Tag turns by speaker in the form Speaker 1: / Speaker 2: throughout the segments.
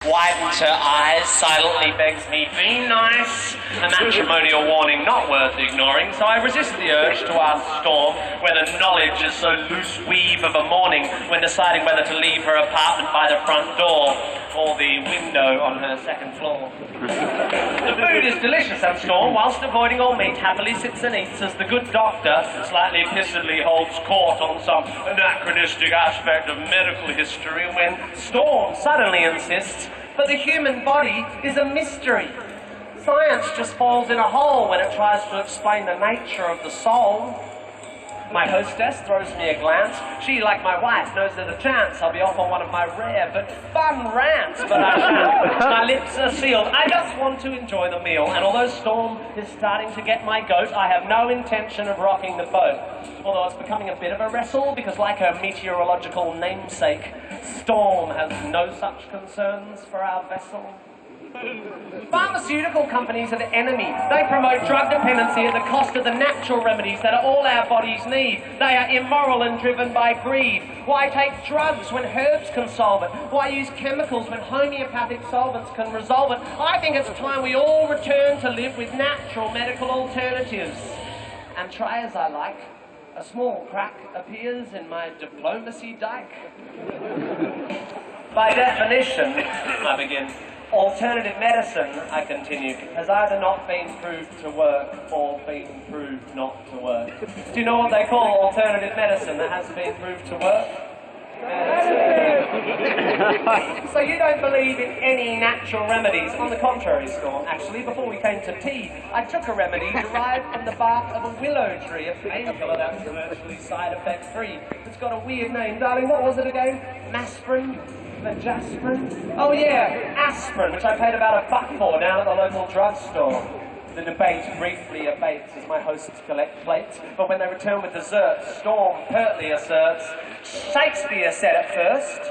Speaker 1: widens her eyes, silently begs me, be nice. A matrimonial warning not worth ignoring, so I resist the urge to ask Storm whether knowledge is so loose weave of a morning when deciding whether to leave her apartment by the front door or the window on her second floor. The food is delicious, and Storm, whilst avoiding all meat, happily sits and eats as the good doctor slightly pissedly holds court on some anachronistic aspect of medical history when Storm suddenly insists that the human body is a mystery. Science just falls in a hole when it tries to explain the nature of the soul. My hostess throws me a glance. She, like my wife, knows there's a chance I'll be off on one of my rare but fun rants, but I shan't. My lips are sealed. I just want to enjoy the meal, and although Storm is starting to get my goat, I have no intention of rocking the boat. Although it's becoming a bit of a wrestle, because like her meteorological namesake, Storm has no such concerns for our vessel. Pharmaceutical companies are the enemy. They promote drug dependency at the cost of the natural remedies that all our bodies need. They are immoral and driven by greed. Why take drugs when herbs can solve it? Why use chemicals when homeopathic solvents can resolve it? I think it's time we all return to live with natural medical alternatives. And try as I like, a small crack appears in my diplomacy dike. By definition, I begin, alternative medicine, I continue, has either not been proved to work or been proved not to work. Do you know what they call alternative medicine that hasn't been proved to work? So you don't believe in any natural remedies? On the contrary, Storm. Actually, before we came to tea, I took a remedy derived from the bark of a willow tree, a painkiller that's commercially side effect free. It's got a weird name. Darling, what was it again? Masprin? Majasprin? Oh yeah, aspirin, which I paid about $1 for down at the local drugstore. The debate briefly abates as my hosts collect plates, but when they return with dessert, Storm pertly asserts, Shakespeare said it first.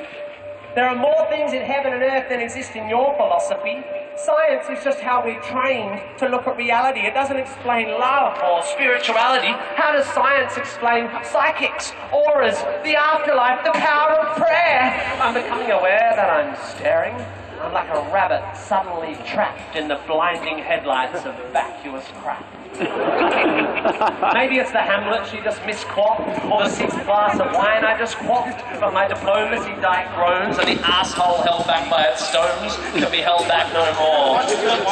Speaker 1: There are more things in heaven and earth than exist in your philosophy. Science is just how we're trained to look at reality. It doesn't explain love or spirituality. How does science explain psychics, auras, the afterlife, the power of prayer? I'm becoming aware that I'm staring. I'm like a rabbit suddenly trapped in the blinding headlights of vacuous crap. Maybe it's the Hamlet she just misquaffed, or the 6th glass of wine I just quaffed, but my diplomacy dike groans and the asshole held back by its stones can be held back no more.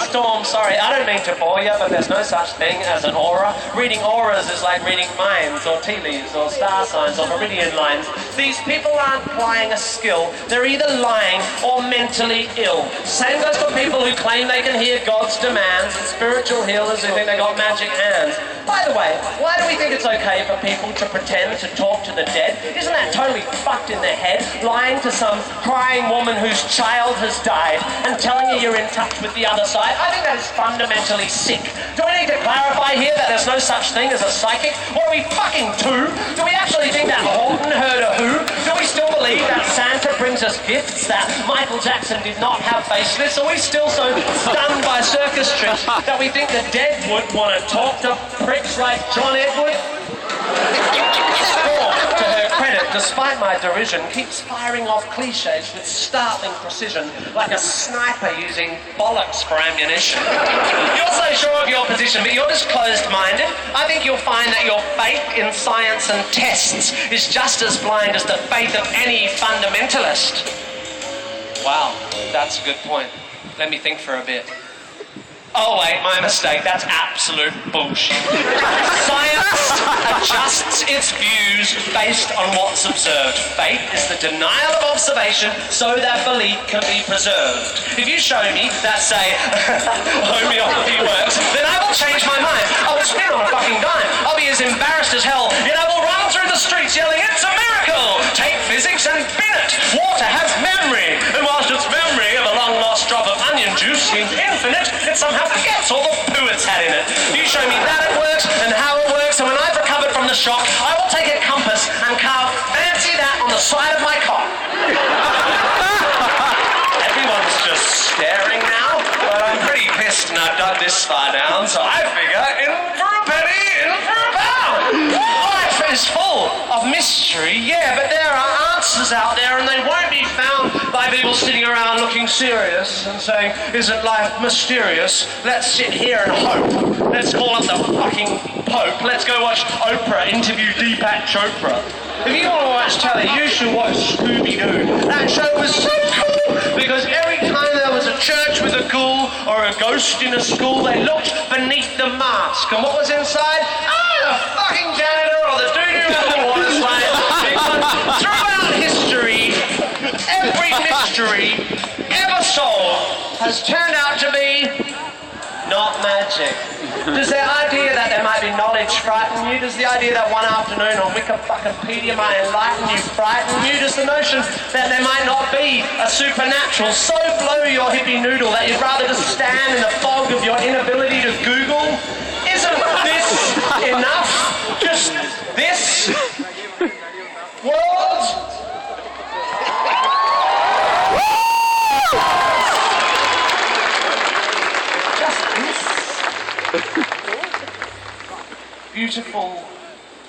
Speaker 1: Storm, sorry, I don't mean to bore you, but there's no such thing as an aura. Reading auras is like reading minds, or tea leaves, or star signs, or meridian lines. These people aren't applying a skill. They're either lying or mentally ill. Same goes for people who claim they can hear God's demands and spiritual healers who think they got magic hands. By the way, why do we think it's okay for people to pretend to talk to the dead? Isn't that totally fucked in the head? Lying to some crying woman whose child has died and telling her you're in touch with the other side? I think that is fundamentally sick. Do we need to clarify here that there's no such thing as a psychic? Or are we fucking two? Do we actually think that Horton heard a who? Do we still believe that Santa brings us gifts, that Michael Jackson did not have facelifts? Are we still so stunned by circus trips that we think the dead would want to talk to pricks like John Edward? Storm, to her credit, despite my derision, keeps firing off cliches with startling precision, like a sniper using bollocks for ammunition. You're so sure of your position, but you're just closed-minded. I think you'll find that your faith in science and tests is just as blind as the faith of any fundamentalist. Wow, that's a good point. Let me think for a bit. Oh wait, my mistake, that's absolute bullshit. Science adjusts its views based on what's observed. Faith is the denial of observation so that belief can be preserved. If you show me that, say, homeopathy works, then I will change my mind. I will spin on a fucking dime. I'll be as embarrassed as hell, yet I will run through the streets yelling, it's a miracle! Take physics and bin it! Water has memory, and whilst its memory of a long lost drop of onion juice seems infinite, it somehow forgets all the poo it's had in it. You show me that it works and how it works, and when I've recovered from the shock, I will take a compass and carve fancy that on the side of my cock. Everyone's just staring now, but I'm pretty pissed and I've dug this far down, so I figure in for a penny, in for a pound. Life is full of mystery, yeah, but there are answers answers out there, and they won't be found by people sitting around looking serious and saying, isn't life mysterious? Let's sit here and hope. Let's call up the fucking Pope. Let's go watch Oprah interview Deepak Chopra. If you want to watch telly, you should watch Scooby-Doo. That show was so cool because every time there was a church with a ghoul or a ghost in a school, they looked beneath the mask. And what was inside? The fucking janitor or the dude who had the water slide. Because throughout history, every mystery ever solved has turned out to be not magic. Does the idea that there might be knowledge frighten you? Does the idea that one afternoon on Wikipedia might enlighten you frighten you? Does the notion that there might not be a supernatural so blow your hippie noodle that you'd rather just stand in the fog of your inability to Google? Isn't this enough? Just this world? Beautiful,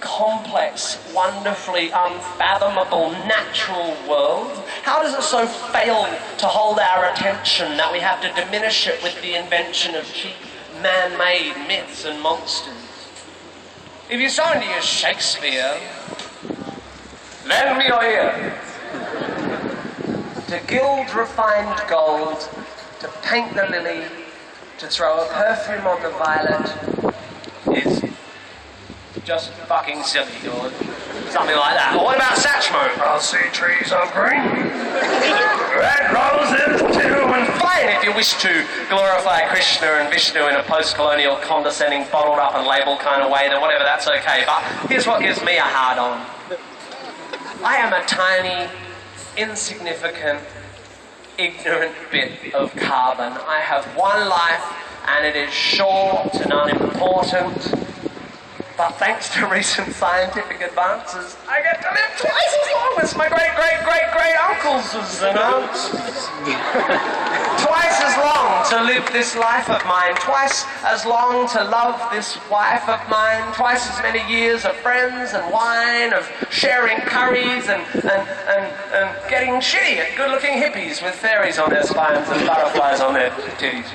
Speaker 1: complex, wonderfully unfathomable natural world. How does it so fail to hold our attention that we have to diminish it with the invention of cheap man-made myths and monsters? If you're so into your Shakespeare, lend me your ear. To gild refined gold, to paint the lily, to throw a perfume on the violet is just fucking silly, or something like that. Or what about Satchmo? I'll see trees of green, red roses too, and fine if you wish to glorify Krishna and Vishnu in a post-colonial, condescending, bottled up and labelled kind of way, then whatever, that's okay. But here's what gives me a hard on. I am a tiny, insignificant, ignorant bit of carbon. I have one life, and it is short and unimportant. But thanks to recent scientific advances, I get to live twice as long as my great-great-great-great-uncles and aunts. Twice as long to live this life of mine, twice as long to love this wife of mine, twice as many years of friends and wine, of sharing curries and getting shitty at good-looking hippies with fairies on their spines and butterflies on their titties.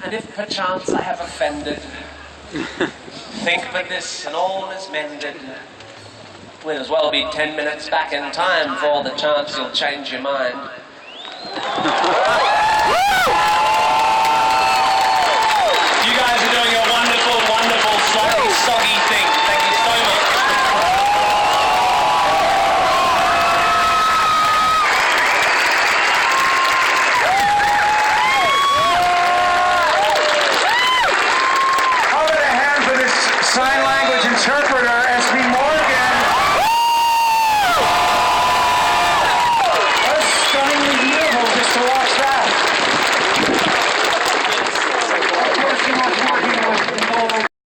Speaker 1: And if perchance I have offended, think but this and all is mended. We'll as well be 10 minutes back in time for the chance you'll change your mind. You guys are doing a wonderful, wonderful, soggy thing. Thank you so much.
Speaker 2: Sign language interpreter.